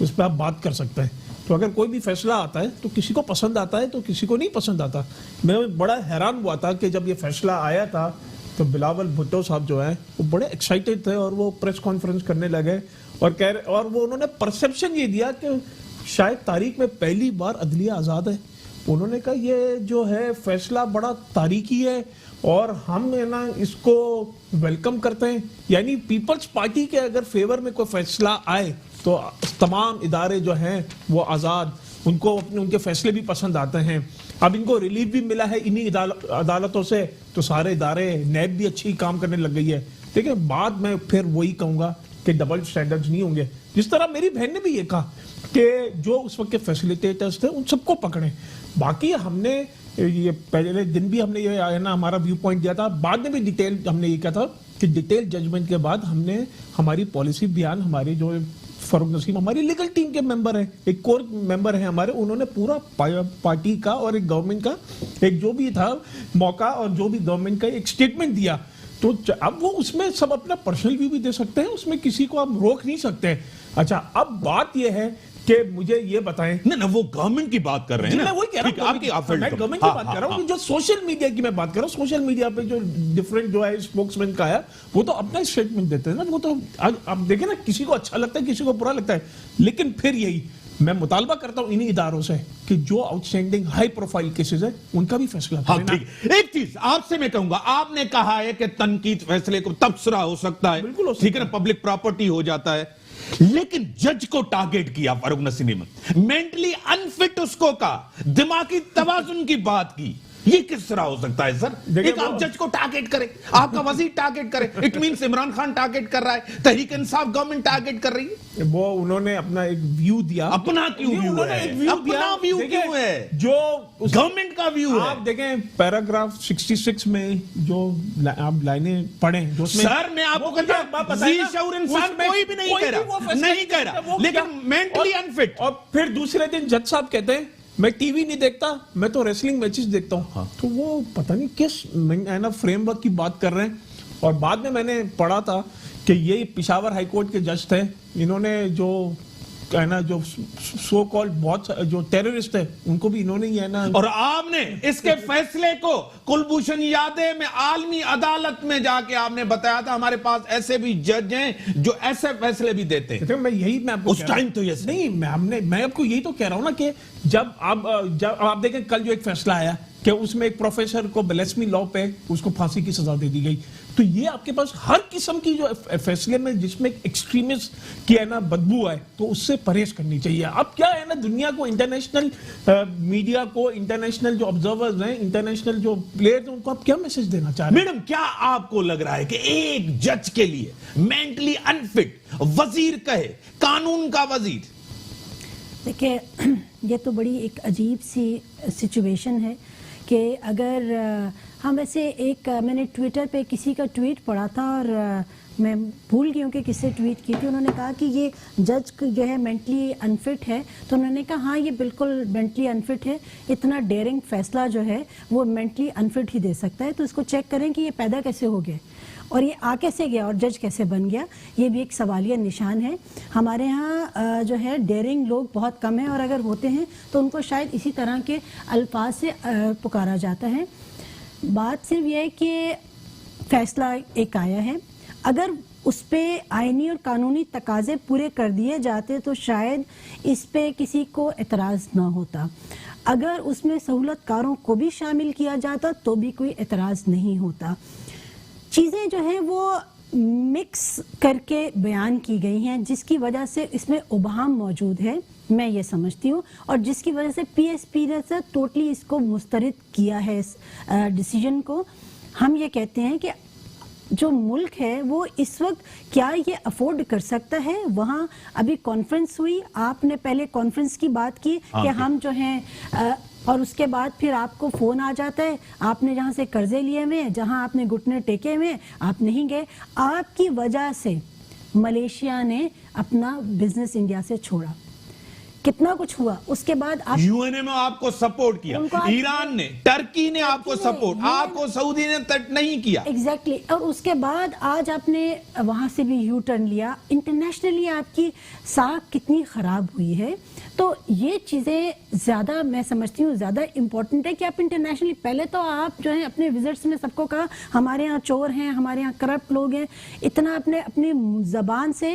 اس پہ آپ بات کر سکتے ہیں. تو اگر کوئی بھی فیصلہ آتا ہے تو کسی کو پسند آتا ہے تو کسی کو نہیں پسند آتا. میں بڑا حیران ہوا تھا کہ جب یہ فیصلہ آیا تھا تو بلاول بھٹو صاحب جو ہیں وہ بڑے ایکسائٹیڈ تھے اور وہ پریس کانفرنس کرنے لگے اور وہ انہوں نے پرسیپشن یہ دیا کہ شاید تاریخ میں پہلی بار عدلیہ آزاد ہے. انہوں نے کہا یہ جو ہے فیصلہ بڑا تاریخی ہے اور ہم نا اس کو ویلکم کرتے ہیں. یعنی پیپلز پارٹی کے اگر فیور میں کوئی فیصلہ آئے تو تمام ادارے جو ہیں وہ آزاد، ان کو ان کے فیصلے بھی پسند آتے ہیں. اب ان کو ریلیف بھی ملا ہے انہی عدالتوں سے، تو سارے ادارے نیب بھی اچھی کام کرنے لگ گئی ہے. دیکھیں بعد میں پھر وہی کہوں گا کہ ڈبل سٹینڈرڈز نہیں ہوں گے. جس طرح میری بہن نے بھی یہ کہا کہ جو اس وقت کے فیسیلیٹیٹرز تھے ان سب کو پکڑیں. باقی ہم نے یہ پہلے دن بھی ہم نے یہ نا ہمارا ویو پوائنٹ دیا تھا، بعد میں بھی ڈیٹیل ہم نے یہ کہا تھا کہ ڈیٹیل ججمنٹ کے بعد ہم نے ہماری پالیسی بیان، ہمارے جو فاروق نسیم ہماری لیگل ٹیم کے ممبر ہیں، ایک کور ممبر ہیں ہمارے، انہوں نے پورا پارٹی کا اور ایک گورنمنٹ کا ایک جو بھی تھا موقع اور جو بھی گورنمنٹ کا ایک سٹیٹمنٹ دیا. تو اب وہ اس میں سب اپنا پرسنل ویو بھی دے سکتے ہیں، اس میں کسی کو ہم روک نہیں سکتے. اچھا اب بات یہ ہے کہ مجھے یہ بتائیں. نہ وہ گورنمنٹ کی بات کر رہے ہیں. میں وہی کہہ رہا ہوں، میں گورنمنٹ کی بات کر رہا ہوں. جو سوشل میڈیا کی میں بات کر رہا ہوں، سوشل میڈیا پہ جو ڈفرینٹ جو ہے اسپوکس مین کا ہے وہ تو اپنا اسٹیٹمنٹ دیتے ہیں نا. وہ تو اب دیکھیں نا، کسی کو اچھا لگتا ہے کسی کو برا لگتا ہے، لیکن پھر یہی میں مطالبہ کرتا ہوں انہی اداروں سے کہ جو out standing high profile cases ہیں ان کا بھی فیصلہ کریں. ٹھیک. ایک چیز آپ سے میں کہوں گا، آپ نے کہا ہے کہ تنقید فیصلے کو تبصرہ ہو سکتا ہے، بالکل ہو سکتا ٹھیک ہے نا، پبلک پراپرٹی ہو جاتا ہے، لیکن جج کو ٹارگیٹ کیا فاروق نسیم نے، مینٹلی انفٹ اس کو کہا، دماغی توازن کی بات کی. یہ کس طرح ہو سکتا ہے سر؟ ایک آپ جج کو ٹارگیٹ کریں، آپ کا وزیر ٹارگیٹ کرے، it means Imran Khan target کر رہا ہے، تحریک انصاف گورنمنٹ ٹارگیٹ کر رہی ہے. وہ انہوں نے اپنا ایک ویو دیا. اپنا کیوں ویو ہے؟ اپنا ویو کیوں ہے؟ جو گورنمنٹ کا ویو ہے. آپ دیکھیں پیراگراف 66 میں جو آپ لائنیں پڑھیں، سر میں آپ کو کہتا ہوں ذی شعور انسان کوئی بھی نہیں کہہ رہا لیکن مینٹلی انفٹ. اور پھر دوسرے دن جج صاحب کہتے ہیں میں ٹی وی نہیں دیکھتا، میں تو ریسلنگ میچز دیکھتا ہوں. تو وہ پتہ نہیں کس فریم ورک کی بات کر رہے ہیں. اور بعد میں میں نے پڑھا تھا کہ یہ پشاور ہائی کورٹ کے جج تھے، انہوں نے جو کہنا جو سو کالڈ بہت جو ٹیررسٹ ہے ان کو بھی انہوں نے یہ نا. اور آپ نے اس کے فیصلے کو کلبھوشن یادے میں عالمی عدالت میں جا کے آپ نے بتایا تھا ہمارے پاس ایسے بھی جج ہیں جو ایسے فیصلے بھی دیتے ہیں. میں یہی میں آپ کو اس ٹائم تو یہ نہیں، میں آپ کو یہی تو کہہ رہا ہوں نا کہ جب آپ دیکھیں کل جو ایک فیصلہ آیا کہ اس میں ایک پروفیسر کو بلیسمی لا پہ اس کو پھانسی کی سزا دے دی گئی. تو یہ آپ کے پاس ہر قسم کی جو فیصلے میں جس میں ایکسٹریمسٹ کی ہے نا بدبو آئے تو اس سے پرہیز کرنی چاہیے. اب کیا ہے نا، دنیا کو انٹرنیشنل میڈیا کو، انٹرنیشنل جو آبزرورز ہیں، انٹرنیشنل جو پلیئرز ہیں، ان کو آپ کیا میسج دینا چاہ رہے ہیں؟ میڈم کیا آپ کو لگ رہا ہے کہ ایک جج کے لیے مینٹلی انفٹ وزیر کہے، قانون کا وزیر؟ دیکھیں یہ تو بڑی ایک عجیب سی سچویشن ہے کہ اگر ہم ایسے میں نے ٹویٹر پہ کسی کا ٹویٹ پڑھا تھا اور میں بھول گئی ہوں کہ کس سے ٹویٹ کی تھی. انہوں نے کہا کہ یہ جج جو ہے مینٹلی انفٹ ہے، تو انہوں نے کہا ہاں یہ بالکل مینٹلی انفٹ ہے، اتنا ڈیرنگ فیصلہ جو ہے وہ مینٹلی انفٹ ہی دے سکتا ہے. تو اس کو چیک کریں کہ یہ پیدا کیسے ہو گیا اور یہ آ کیسے گیا اور جج کیسے بن گیا. یہ بھی ایک سوالیہ نشان ہے. ہمارے ہاں جو ہے ڈیرنگ لوگ بہت کم ہیں، اور اگر ہوتے ہیں تو ان کو شاید اسی طرح کے الفاظ سے پکارا جاتا ہے. بات صرف یہ ہے کہ فیصلہ ایک آیا ہے، اگر اس پہ آئینی اور قانونی تقاضے پورے کر دیے جاتے تو شاید اس پہ کسی کو اعتراض نہ ہوتا. اگر اس میں سہولت کاروں کو بھی شامل کیا جاتا تو بھی کوئی اعتراض نہیں ہوتا. چیزیں جو ہیں وہ مکس کر کے بیان کی گئی ہیں جس کی وجہ سے اس میں ابہام موجود ہے، میں یہ سمجھتی ہوں، اور جس کی وجہ سے پی ایس پی نے ٹوٹلی اس کو مسترد کیا ہے اس ڈیسیجن کو. ہم یہ کہتے ہیں کہ جو ملک ہے وہ اس وقت کیا یہ افورڈ کر سکتا ہے. وہاں ابھی کانفرنس ہوئی، آپ نے پہلے کانفرنس کی بات کی کہ ہم جو ہیں اور اس کے بعد پھر آپ کو فون آ جاتا ہے آپ نے جہاں سے قرضے لیے ہوئے، جہاں آپ نے گھٹنے ٹیکے ہوئے آپ نہیں گئے. آپ کی وجہ سے ملیشیا نے اپنا بزنس انڈیا سے چھوڑا، کتنا کچھ ہوا. اس کے بعد آپ یو این اے میں آپ کو سپورٹ کیا، ایران نے، ٹرکی نے آپ کو سپورٹ، آپ کو سعودی نے نہیں کیا. ایگزیکٹلی. اور اس کے بعد آج آپ نے وہاں سے بھی یو ٹرن لیا. انٹرنیشنلی آپ کی ساکھ کتنی خراب ہوئی ہے. تو یہ چیزیں زیادہ میں سمجھتی ہوں زیادہ امپورٹنٹ ہے کہ آپ انٹرنیشنلی پہلے تو آپ جو ہیں اپنے وزٹس میں سب کو کہا ہمارے ہاں چور ہیں، ہمارے ہاں کرپٹ لوگ ہیں، اتنا اپنی زبان سے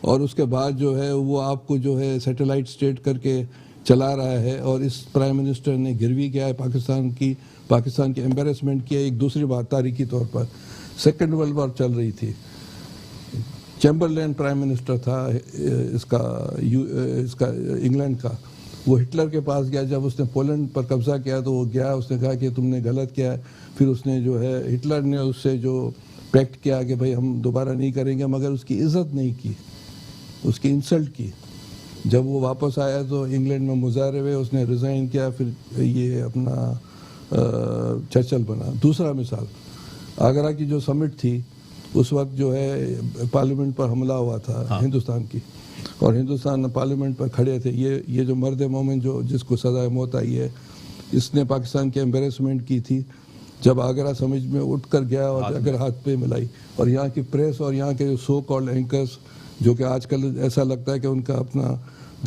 اور اس کے بعد جو ہے وہ آپ کو جو ہے سیٹلائٹ اسٹیٹ کر کے چلا رہا ہے, اور اس پرائم منسٹر نے گروی کیا ہے پاکستان کی ایمبیرسمنٹ کیا. ایک دوسری بات تاریخی طور پر, سیکنڈ ورلڈ وار چل رہی تھی, چیمبرلین پرائم منسٹر تھا اس کا انگلینڈ کا, وہ ہٹلر کے پاس گیا جب اس نے پولینڈ پر قبضہ کیا تو وہ گیا, اس نے کہا کہ تم نے غلط کیا ہے. پھر اس نے جو ہے ہٹلر نے اس سے جو پیکٹ کیا کہ بھائی ہم دوبارہ نہیں کریں گے, مگر اس کی عزت نہیں کی, اس کی انسلٹ کی. جب وہ واپس آیا تو انگلینڈ میں مظاہرے ہوئے, اس نے ریزائن کیا, پھر یہ اپنا چرچل بنا. دوسرا مثال, آگرہ کی جو سمٹ تھی اس وقت جو ہے پارلیمنٹ پر حملہ ہوا تھا ہندوستان کی, اور ہندوستان پارلیمنٹ پر کھڑے تھے. یہ جو مرد مومن جو جس کو سزائے موت آئی ہے, اس نے پاکستان کی ایمبیرسمنٹ کی تھی جب آگرہ سمجھ میں اٹھ کر گیا اور اگر ہاتھ پہ ملائی. اور یہاں کی پریس اور یہاں کے جو سو کالڈ اینکرز, جو کہ آج کل ایسا لگتا ہے کہ ان کا اپنا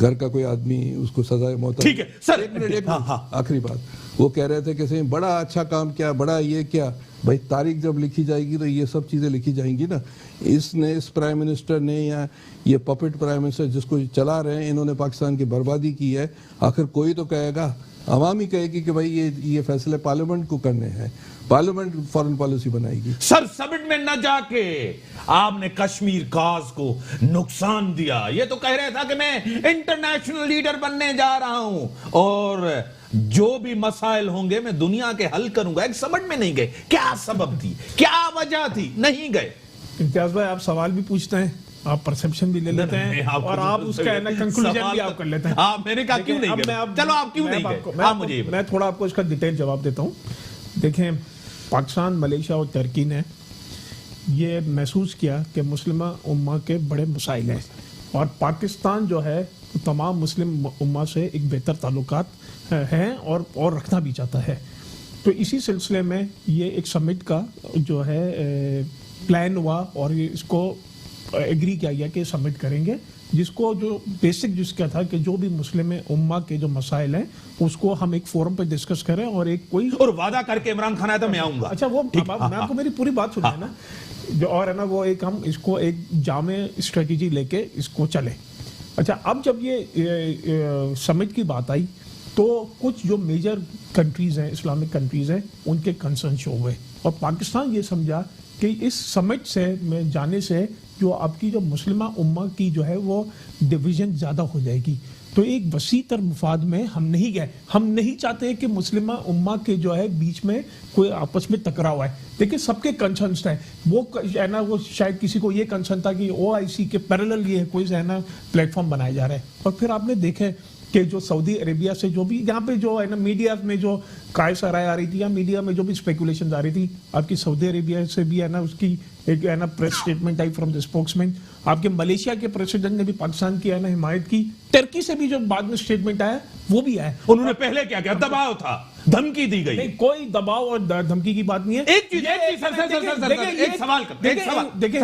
گھر کا کوئی آدمی اس کو سزائے موت. ٹھیک ہے سر, ایک منٹ آخری بات, وہ کہہ رہے تھے کہ بڑا اچھا کام کیا, بڑا یہ کیا. بھائی تاریخ جب لکھی جائے گی تو یہ سب چیزیں لکھی جائیں گی نا. اس پرائم منسٹر نے یا یہ پپٹ پرائم منسٹر جس کو چلا رہے ہیں, انہوں نے پاکستان کی بربادی کی ہے. آخر کوئی تو کہے گا, عوام ہی کہے گی کہ بھائی یہ فیصلے پارلیمنٹ کو کرنے ہیں, پارلیمنٹ فارن پالیسی بنائے گی. سر سمٹ میں نہ جا کے آپ نے کشمیر کاز کو نقصان دیا. یہ تو کہہ رہا تھا کہ میں انٹرنیشنل لیڈر بننے جا رہا ہوں اور جو بھی مسائل ہوں گے میں دنیا کے حل کروں گا. ایک سمٹ میں نہیں گئے, کیا سبب تھی, کیا وجہ تھی, نہیں گئے. امتیاز بھائی آپ سوال بھی پوچھتے ہیں, آپ پرسپشن بھی لے لیتے ہیں, اور آپ اس کا کنکلوژن بھی آپ کر لیتے ہیں. میں نے کہا کیوں نہیں گئے, چلو آپ کیوں نہیں گئے, آپ مجھے میں تھوڑا آپ کو اس کا ڈیٹیل جواب دیتا ہوں. دیکھیں, پاکستان, ملیشیا اور ترکی نے یہ محسوس کیا کہ مسلمہ امہ کے بڑے مسائل ہیں, اور پاکستان جو ہے تمام مسلم امہ سے ایک بہتر تعلقات ہیں اور رکھنا بھی چاہتا ہے. تو اسی سلسلے میں یہ ایک سمٹ کا جو ہے پلان ہوا, اور اس کو ایگری کیا گیا کہ سبمٹ کریں گے, جس کو جو بیسک جس کا تھا کہ جو بھی مسلم امہ کے جو مسائل ہیں اس کو ہم ایک فورم پہ ڈسکس کریں, اور ایک کوئی اور وعدہ کر کے عمران خان آیا تھا میں آؤں گا. اچھا وہ میں آپ کو میری پوری بات سنائیں نا, جو اور ہے نا وہ ایک ہم اس کو ایک جامع اسٹریٹجی لے کے اس کو چلے. اچھا, اب جب یہ سمٹ کی بات آئی تو کچھ جو میجر کنٹریز ہیں, اسلامک کنٹریز ہیں, ان کے کنسرن شو ہوئے, اور پاکستان یہ سمجھا کہ اس سمٹ سے میں جانے سے جو آپ کی جو مسلمہ امہ کی جو ہے وہ ڈویژن زیادہ ہو جائے گی. تو ایک وسیع تر مفاد میں ہم نہیں گئے. ہم نہیں چاہتے کہ مسلمہ امہ کے جو ہے بیچ میں کوئی آپس میں ٹکراؤ ہے. دیکھیں سب کے کنسرنس ہیں, وہ ہے نا, وہ شاید کسی کو یہ کنسرن تھا کہ OIC کے پیرلل یہ کوئی ہے نا پلیٹ فارم بنایا جا رہا ہے. اور پھر آپ نے دیکھے کہ جو سعودی عربیہ سے جو بھی یہاں پہ جو ہے نا میڈیا میں جو قائص رائے آ رہی تھی, یا میڈیا میں جو بھی اسپیکولیشنز آ رہی تھی, آپ کی سعودی عربیہ سے بھی ہے نا اس کی ایک ہے نا press statement I from the spokesman. آپ کے ملیشیا کے پریزیڈنٹ نے بھی پاکستان کی ہے نا حمایت کی. ٹرکی سے بھی جو بعد میں اسٹیٹمنٹ آیا وہ بھی آیا. انہوں نے پہلے کیا کیا, دباؤ تھا, دھمکی دی گئی. نہیں, کوئی دباؤ اور دھمکی کی بات نہیں ہے. ایک چیز ایک سوال دیکھیں,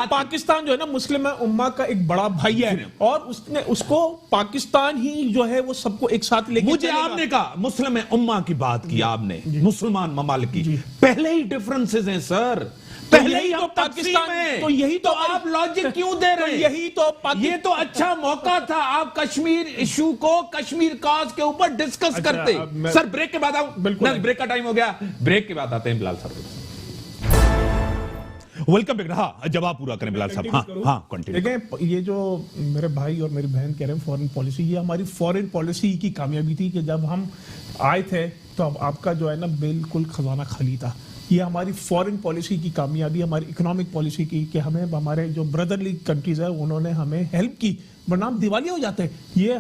پاکستان جو ہے نا مسلم امہ کا ایک بڑا بھائی ہے, اور اس کو پاکستان ہی جو ہے وہ سب کو ایک ساتھ لے کے مجھے آپ نے کہا مسلم امہ کی بات کی آپ نے, مسلمان ممالک کی, پہلے ہی ڈفرنسز ہیں سر, پہلے ہی تو پاکستان میں, تو یہی تو آپ لاجک کیوں دے رہے ہیں؟ یہی تو یہ تو اچھا موقع تھا, آپ کشمیر ایشو کو, کشمیر کاز کے اوپر ڈسکس کرتے. سر بریک کے بعد آؤں, بریک کا ٹائم ہو گیا, بریک کے بعد آتے ہیں بلال صاحب. Welcome back. ہاں جواب پورا کریں بلال صاحب. ہاں کنٹینیو. دیکھیں, یہ جو میرے بھائی اور میری بہن کہہ رہے ہیں فورن پالیسی, یہ ہماری فورن پالیسی کی کامیابی تھی کہ جب ہم آئے تھے تو آپ کا جو ہے نا بالکل خزانہ خالی تھا. یہ ہماری فورن پالیسی کی کامیابی, ہماری اکنامک پالیسی کی, کہ ہمیں ہمارے جو برادرلی کنٹریز ہیں انہوں نے ہمیں ہیلپ کی, ورنہ ہم دیوالیہ ہو جاتے. یہ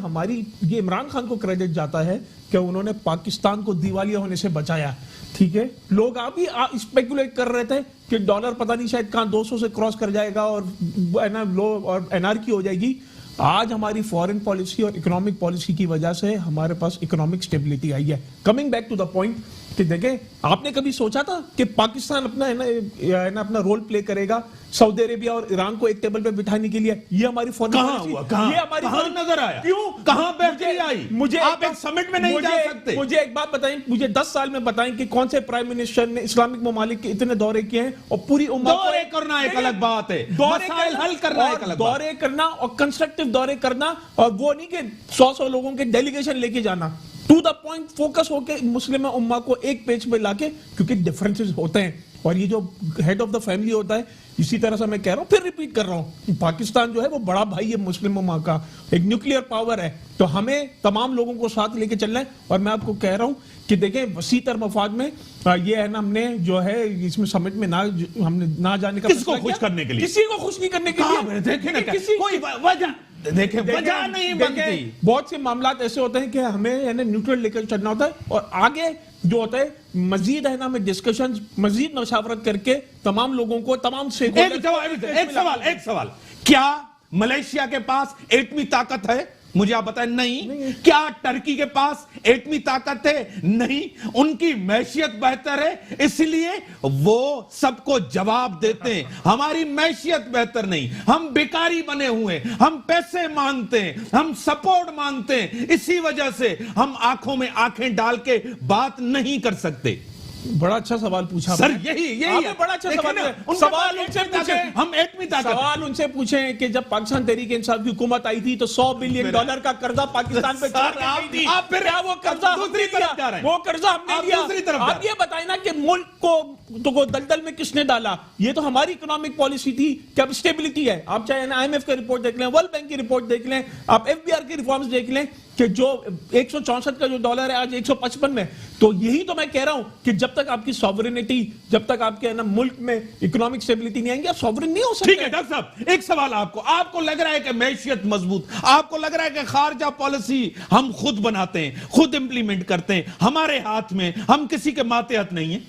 عمران خان کو کریڈٹ جاتا ہے کہ انہوں نے پاکستان کو دیوالیہ ہونے سے بچایا. ٹھیک ہے, لوگ آپ ہی اسپیکولیٹ کر رہے تھے کہ ڈالر پتہ نہیں شاید کہاں 200 سے کراس کر جائے گا اور انارکی ہو جائے گی. آج ہماری فورن پالیسی اور اکنامک پالیسی کی وجہ سے ہمارے پاس اکنامک سٹیبلٹی آئی ہے. Coming back to the point, کہ دیکھیں آپ نے کبھی سوچا تھا کہ پاکستان اپنا ہے نا اپنا رول پلے کرے گا سعودی عربیہ اور ایران کو ایک ٹیبل پہ بٹھانے کے لیے؟ یہ ہماری فورن کہاں ہوا؟ کہاں نظر آیا؟ کیوں؟ کہاں بہتری آئی؟ مجھے آپ ایک سمٹ میں نہیں جا سکتے. مجھے ایک بات بتائیں، مجھے 10 سال میں بتائیں کہ کون سے پرائم منسٹر نے اسلامک ممالک کے اتنے دورے کیے ہیں اور پوری امت کو دورے کرنا ایک الگ بات ہے، مسائل حل کرنا ایک الگ بات. دورے کرنا اور کنسٹرکٹیو دورے کرنا، اور وہ نہیں کہ 100 لوگوں کے ڈیلیگیشن لے کے جانا، ٹو دا پوائنٹ فوکس ہو کے مسلم امہ کو ایک پیج پہ لا کے، کیونکہ ڈفرنسز ہوتے ہیں اور یہ جو ہیڈ آف دا فیملی ہوتا ہے. اسی طرح سے میں کہہ رہا ہوں، پھر ریپیٹ کر رہا ہوں، پاکستان جو ہے وہ بڑا بھائی ہے مسلم امہ کا، ایک نیوکلیئر پاور ہے، تو ہمیں تمام لوگوں کو ساتھ لے کے چلنا ہے. اور میں آپ کو کہہ رہا ہوں کہ دیکھیں وسیع تر مفاد میں یہ ہے نا، ہم نے جو ہے اس میں سمٹ میں ہم نے نہ جانے کا کس کو خوش کرنے کے لیے؟ کسی کو خوش نہیں کرنے کے لیے. دیکھیں نا کوئی وجہ دیکھیں وجہ نہیں بنتی. بہت سے معاملات ایسے ہوتے ہیں کہ ہمیں نیوٹرل لے کر چلنا ہوتا ہے، اور آگے جو ہوتا ہے مزید ہے نا ہمیں ڈسکشن، مزید مشاورت کر کے تمام لوگوں کو، تمام سے ایک سوال، کیا ملیشیا کے پاس ایٹمی طاقت ہے؟ مجھے آپ بتائیں. نہیں. کیا ٹرکی کے پاس ایٹمی طاقت ہے؟ نہیں. ان کی معیشت بہتر ہے اس لیے وہ سب کو جواب دیتے ہیں. ہماری معیشت بہتر نہیں، ہم بیکاری بنے ہوئے، ہم پیسے مانگتے ہیں، ہم سپورٹ مانگتے ہیں، اسی وجہ سے ہم آنکھوں میں آنکھیں ڈال کے بات نہیں کر سکتے. بڑا اچھا سوال پوچھا سر، یہی بڑا اچھا سوال ان سے پوچھیں. ہم ایٹمی طاقت، سوال ان سے پوچھیں کہ جب پاکستان تحریک انصاف کی حکومت آئی تھی تو $100 بلین کا قرضہ پاکستان پہ کیا وہ قرضہ دوسری طرف جا رہے ہیں؟ وہ قرضہ ہم نے لیا. آپ یہ بتائیں نا کہ ملک کو دلدل میں کس نے ڈالا؟ یہ تو ہماری اکنامک پالیسی تھی کہ اب اسٹیبلٹی ہے. آپ چاہے IMF کی رپورٹ دیکھ لیں، ورلڈ بینک کی رپورٹ دیکھ لیں، آپ FBR کی ریفارمز دیکھ لیں کہ جو 164 کا جو ڈالر ہے آج 155 میں. تو یہی تو میں کہہ رہا ہوں کہ جب تک آپ کی سوورنٹی، جب تک آپ کے ملک میں اکنامک اسٹیبلٹی نہیں آئیں گی، آپ سوورن نہیں ہو سکتے. ٹھیک ہے ڈاکٹر صاحب، ایک سوال آپ کو لگ رہا ہے کہ معیشت مضبوط، آپ کو لگ رہا ہے کہ خارجہ پالیسی ہم خود بناتے ہیں، خود امپلیمنٹ کرتے ہیں، ہمارے ہاتھ میں، ہم کسی کے ماتحت نہیں ہیں؟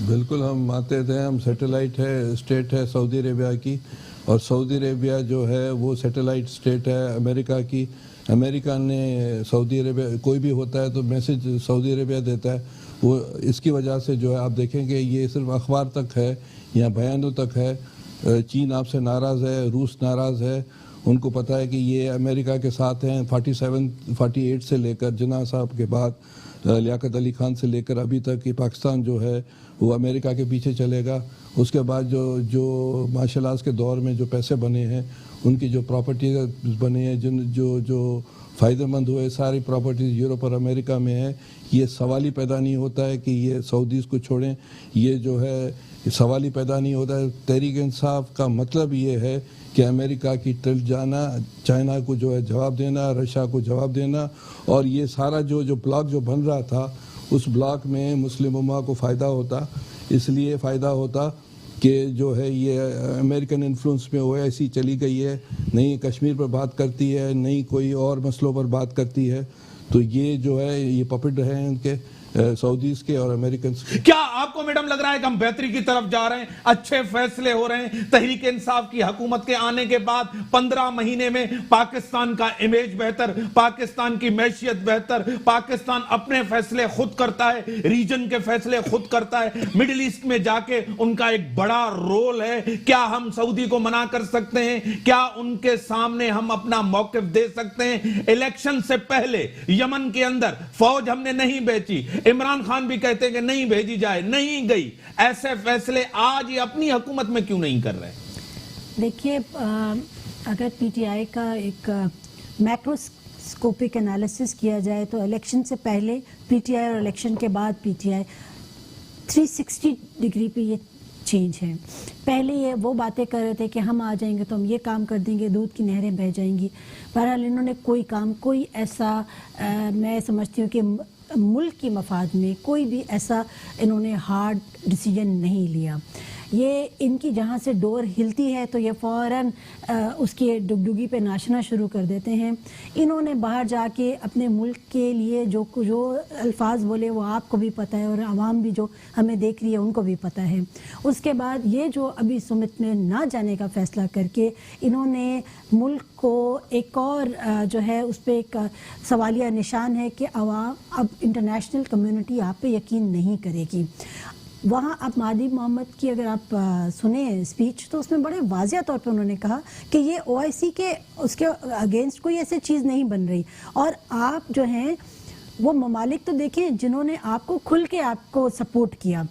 بالکل ہم ماتحت ہیں. ہم سیٹلائٹ ہے، اسٹیٹ ہے سعودی عربیہ کی، اور سعودی عربیہ جو ہے وہ سیٹلائٹ اسٹیٹ ہے امریکہ کی. امریکہ نے سعودی عربیہ کوئی بھی ہوتا ہے تو میسج سعودی عربیہ دیتا ہے. وہ اس کی وجہ سے جو ہے آپ دیکھیں کہ یہ صرف اخبار تک ہے یا بیانوں تک ہے. چین آپ سے ناراض ہے، روس ناراض ہے، ان کو پتہ ہے کہ یہ امریکہ کے ساتھ ہیں. 48 سے لے کر جناح صاحب کے بعد لیاقت علی خان سے لے کر ابھی تک کہ پاکستان جو ہے وہ امریکہ کے پیچھے چلے گا. اس کے بعد جو مارشل آرٹس کے دور میں جو پیسے بنے ہیں، ان کی جو پراپرٹیز بنے ہیں، جو فائدہ مند ہوئے، ساری پراپرٹیز یورپ اور امریکہ میں ہے. یہ سوال ہی پیدا نہیں ہوتا ہے کہ یہ سعودیز کو چھوڑیں. یہ جو ہے سوال ہی پیدا نہیں ہوتا ہے. تحریک انصاف کا مطلب یہ ہے کہ امریکہ کی ٹل جانا، چائنا کو جو ہے جواب دینا، رشیا کو جواب دینا. اور یہ سارا جو بلاک جو بن رہا تھا، اس بلاک میں مسلم امہ کو فائدہ ہوتا. اس لیے فائدہ ہوتا کہ جو ہے یہ امریکن انفلوئنس میں وہ ایسی چلی گئی ہے، نہیں کشمیر پر بات کرتی ہے، نہیں کوئی اور مسئلوں پر بات کرتی ہے. تو یہ جو ہے یہ پپٹ ہیں ان کے سعودیز کے اور امریکنز کے. کیا آپ کو میڈم لگ رہا ہے کہ ہم بہتری کی طرف جا رہے ہیں، اچھے فیصلے ہو رہے ہیں؟ تحریک انصاف کی حکومت کے آنے کے بعد 15 مہینے میں پاکستان کا امیج بہتر، پاکستان کی معیشت بہتر، پاکستان اپنے فیصلے خود کرتا ہے، ریجن کے فیصلے خود کرتا ہے، مڈل ایسٹ میں جا کے ان کا ایک بڑا رول ہے. کیا ہم سعودی کو منع کر سکتے ہیں؟ کیا ان کے سامنے ہم اپنا موقف دے سکتے ہیں؟ الیکشن سے پہلے یمن کے اندر فوج ہم نے نہیں بھیجی، عمران خان بھی کہتے ہیں کہ نہیں بھیجی جائے، نہیں گئی. ایسے فیصلے آج یہ اپنی حکومت میں کیوں نہیں کر رہے؟ دیکھیے، اگر PTI کا ایک میکروسکوپک انالیسس کیا جائے تو الیکشن سے پہلے PTI اور الیکشن کے بعد PTI 360 ڈگری پہ یہ چینج ہے. پہلے یہ وہ باتیں کر رہے تھے کہ ہم آ جائیں گے تو ہم یہ کام کر دیں گے، دودھ کی نہریں بہہ جائیں گی. بہرحال انہوں نے کوئی ایسا میں سمجھتی ہوں کہ ملک کی مفاد میں کوئی بھی ایسا انہوں نے ہارڈ ڈیسیجن نہیں لیا. یہ ان کی جہاں سے ڈور ہلتی ہے تو یہ فوراً اس کی ڈگڈگی پہ ناچنا شروع کر دیتے ہیں. انہوں نے باہر جا کے اپنے ملک کے لیے جو الفاظ بولے وہ آپ کو بھی پتہ ہے اور عوام بھی جو ہمیں دیکھ رہی ہے ان کو بھی پتہ ہے. اس کے بعد یہ جو ابھی سمٹ میں نہ جانے کا فیصلہ کر کے انہوں نے ملک کو ایک اور جو ہے اس پہ ایک سوالیہ نشان ہے کہ عوام اب انٹرنیشنل کمیونٹی آپ پہ یقین نہیں کرے گی. وہاں آپ مہدی محمد کی اگر آپ سنیں اسپیچ تو اس میں بڑے واضح طور پہ انہوں نے کہا کہ یہ OIC کے اس کے اگینسٹ کوئی ایسی چیز نہیں بن رہی. اور آپ جو ہیں وہ ممالک تو دیکھیں جنہوں نے آپ کو کھل کے آپ کو سپورٹ کیا,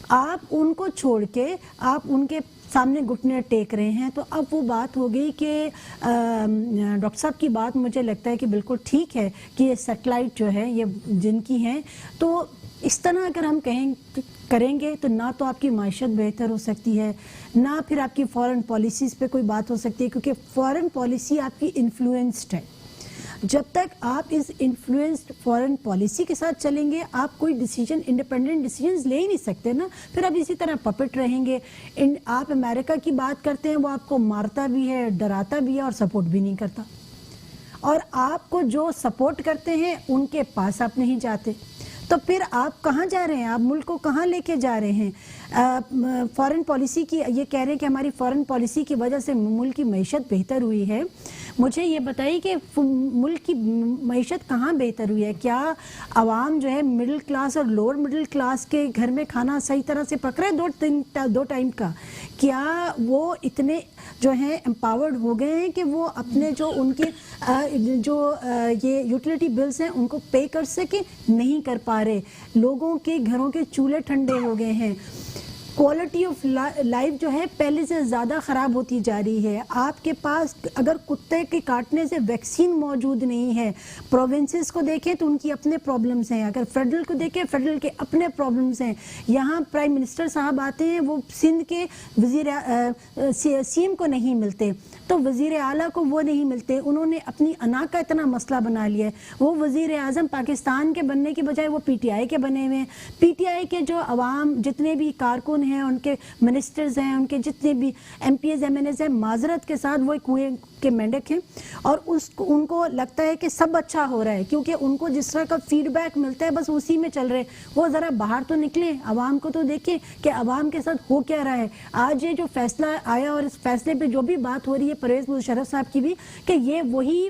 آپ ان کو چھوڑ کے آپ ان کے سامنے گھٹنے ٹیک رہے ہیں. تو اب وہ بات ہو گئی کہ ڈاکٹر صاحب کی بات مجھے لگتا ہے کہ بالکل ٹھیک ہے کہ یہ سیٹلائٹ جو ہے یہ جن کی ہیں, تو اس طرح اگر ہم کریں گے تو نہ تو آپ کی معیشت بہتر ہو سکتی ہے, نہ پھر آپ کی فارن پالیسیز پہ کوئی بات ہو سکتی ہے, کیونکہ فارن پالیسی آپ کی انفلوئنسڈ ہے. جب تک آپ اس انفلوئنسڈ فارن پالیسی کے ساتھ چلیں گے آپ کوئی ڈیسیجن انڈیپینڈنٹ ڈیسیجنز لے ہی نہیں سکتے نا. پھر آپ اسی طرح پپٹ رہیں گے. آپ امریکہ کی بات کرتے ہیں وہ آپ کو مارتا بھی ہے, ڈراتا بھی ہے اور سپورٹ بھی نہیں کرتا, اور آپ کو جو سپورٹ کرتے ہیں ان کے پاس آپ نہیں جاتے. تو پھر آپ کہاں جا رہے ہیں, آپ ملک کو کہاں لے کے جا رہے ہیں؟ فارن پالیسی کی یہ کہہ رہے ہیں کہ ہماری فارن پالیسی کی وجہ سے ملک کی معیشت بہتر ہوئی ہے. مجھے یہ بتائیے کہ ملک کی معیشت کہاں بہتر ہوئی ہے؟ کیا عوام جو ہے مڈل کلاس اور لوور مڈل کلاس کے گھر میں کھانا صحیح طرح سے پک رہا ہے 2 ٹائم کا؟ کیا وہ اتنے جو ہیں امپاورڈ ہو گئے ہیں کہ وہ اپنے جو ان کے جو یہ یوٹیلیٹی بلز ہیں ان کو پے کر سکیں؟ نہیں کر پا رہے. لوگوں کے گھروں کے چولہے ٹھنڈے ہو گئے ہیں. کوالٹی آف لائف جو ہے پہلے سے زیادہ خراب ہوتی جا رہی ہے. آپ کے پاس اگر کتے کے کاٹنے سے ویکسین موجود نہیں ہے, پروونسز کو دیکھیں تو ان کی اپنے پرابلمز ہیں, اگر فیڈرل کو دیکھیں فیڈرل کے اپنے پرابلمز ہیں. یہاں پرائم منسٹر صاحب آتے ہیں وہ سندھ کے CM کو نہیں ملتے, تو وزیر اعلیٰ کو وہ نہیں ملتے. انہوں نے اپنی انا کا اتنا مسئلہ بنا لیا ہے. وہ وزیر اعظم پاکستان کے بننے کے بجائے وہ PTI کے بنے ہوئے ہیں. PTI کے جو عوام جتنے بھی کارکن ہیں, ان کے منسٹرز ہیں, ان کے جتنے بھی MPs MNAs ہیں, معذرت کے ساتھ وہ کنویں کے مینڈک ہیں, اور ان کو لگتا ہے کہ سب اچھا ہو رہا ہے کیونکہ ان کو جس طرح کا فیڈ بیک ملتا ہے بس اسی میں چل رہے. وہ ذرا باہر تو نکلیں, عوام کو تو دیکھیں کہ عوام کے ساتھ ہو کیا رہا ہے. آج یہ جو فیصلہ آیا اور اس فیصلے پہ جو بھی بات ہو رہی ہے پرویز مشرف صاحب کی بھی, کہ یہ وہی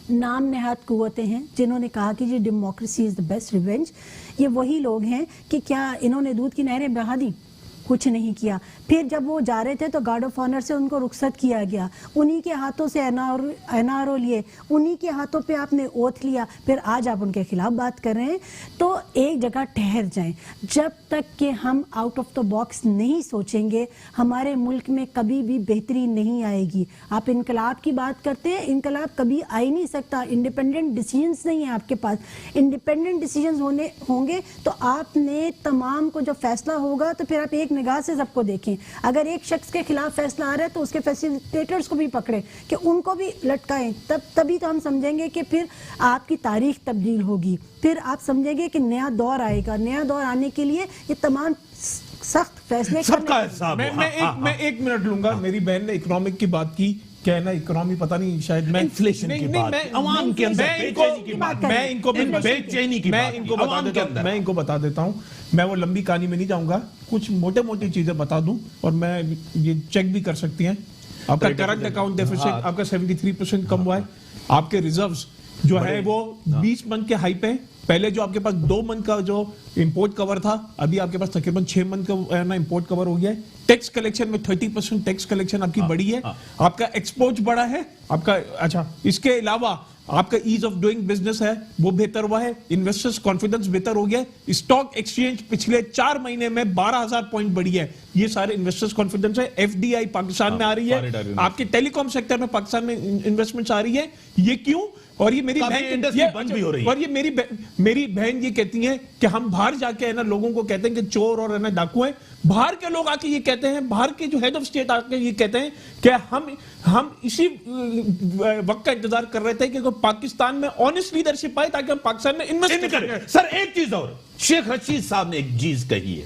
نام نہاد قوتیں ہیں جنہوں نے کہا کہ یہ democracy is the best revenge. یہ وہی لوگ ہیں کہ کیا انہوں نے دودھ کی نہریں بہا دی؟ کچھ نہیں کیا. پھر جب وہ جا رہے تھے تو گارڈ آف آنر سے ان کو رخصت کیا گیا, انہی کے ہاتھوں سے NRO لیے, انہی کے ہاتھوں پہ آپ نے اوتھ لیا. پھر آج آپ ان کے خلاف بات کر رہے ہیں. تو ایک جگہ ٹھہر جائیں. جب تک کہ ہم آؤٹ آف دا باکس نہیں سوچیں گے ہمارے ملک میں کبھی بھی بہتری نہیں آئے گی. آپ انقلاب کی بات کرتے ہیں, انقلاب کبھی آ ہی نہیں سکتا. انڈیپینڈنٹ ڈیسیجنز نہیں ہیں آپ کے پاس. انڈیپینڈنٹ ڈیسیجنز ہوں گے تو آپ نے تمام کو جو فیصلہ ہوگا تو پھر آپ ایک نگاہ سے سب کو دیکھیں. اگر ایک شخص کے خلاف فیصلہ آ رہا ہے تو اس کے فیسیلیٹیٹرز کو بھی پکڑیں کہ ان کو بھی لٹکائیں. تبھی تو ہم سمجھیں گے کہ پھر آپ کی تاریخ تبدیل ہوگی. پھر آپ سمجھیں گے کہ نیا دور آئے گا. نیا دور آنے کے لیے یہ تمام سخت فیصلے سب کا حساب. میں 1 منٹ لوں گا. میری بہن نے اکنامک کی بات کی, کیا ہے نا اکنامی پتہ نہیں شاید میں انفلیشن کی بات, عوام کے اندر بے چینی کی بات, میں ان کو بے چینی کی بات, میں ان کو بتا دیتا ہوں. میں وہ لمبی کہانی میں نہیں جاؤں گا, کچھ موٹی چیزیں بتا دوں اور میں یہ چیک بھی کر سکتی ہیں. آپ کا کرنٹ اکاؤنٹ ڈیفیسٹ آپ کا 73% کم ہوا ہے. آپ کے ریزروز جو ہے وہ 20 منتھ کے ہائی پہ. پہلے جو آپ کے پاس 2 منتھ کا جو امپورٹ کور تھا, ابھی آپ کے پاس تقریباً 6 منتھ کا امپورٹ کور ہو گیا ہے. ٹیکس کلیکشن میں 30% ٹیکس کلیکشن آپ کی بڑی ہے. آپ کا ایکسپورٹ بڑا ہے آپ کا. اچھا, اس کے علاوہ آپ کا ایز آف ڈوئنگ بزنس ہے وہ بہتر ہوا ہے. انویسٹرز کانفیڈنس بہتر ہو گیا ہے. اسٹاک ایکسچینج پچھلے 4 مہینے میں 12,000 پوائنٹ بڑھی ہے. یہ سارے انویسٹرز کانفیڈنس ہے. FDI پاکستان میں آ رہی ہے. آپ کے ٹیلی کام سیکٹر میں پاکستان میں انویسٹمنٹس آ رہی ہے. یہ کیوں؟ اور یہ میری میری بہن یہ کہتی ہیں کہ ہم باہر جا کے ہے نا لوگوں کو کہتے ہیں کہ چور اور ہے نا ڈاکو ہیں. باہر کے لوگ آ کے یہ کہتے ہیں, باہر کے جو ہیڈ آف اسٹیٹ آ کے یہ کہتے ہیں کہ ہم اسی وقت کا انتظار کر رہے تھے کہ پاکستان میں آنیسٹ لیڈرشپ آئے تاکہ ہم پاکستان میں انویسٹ کریں. سر ایک چیز اور, شیخ رشید صاحب نے ایک چیز کہی ہے,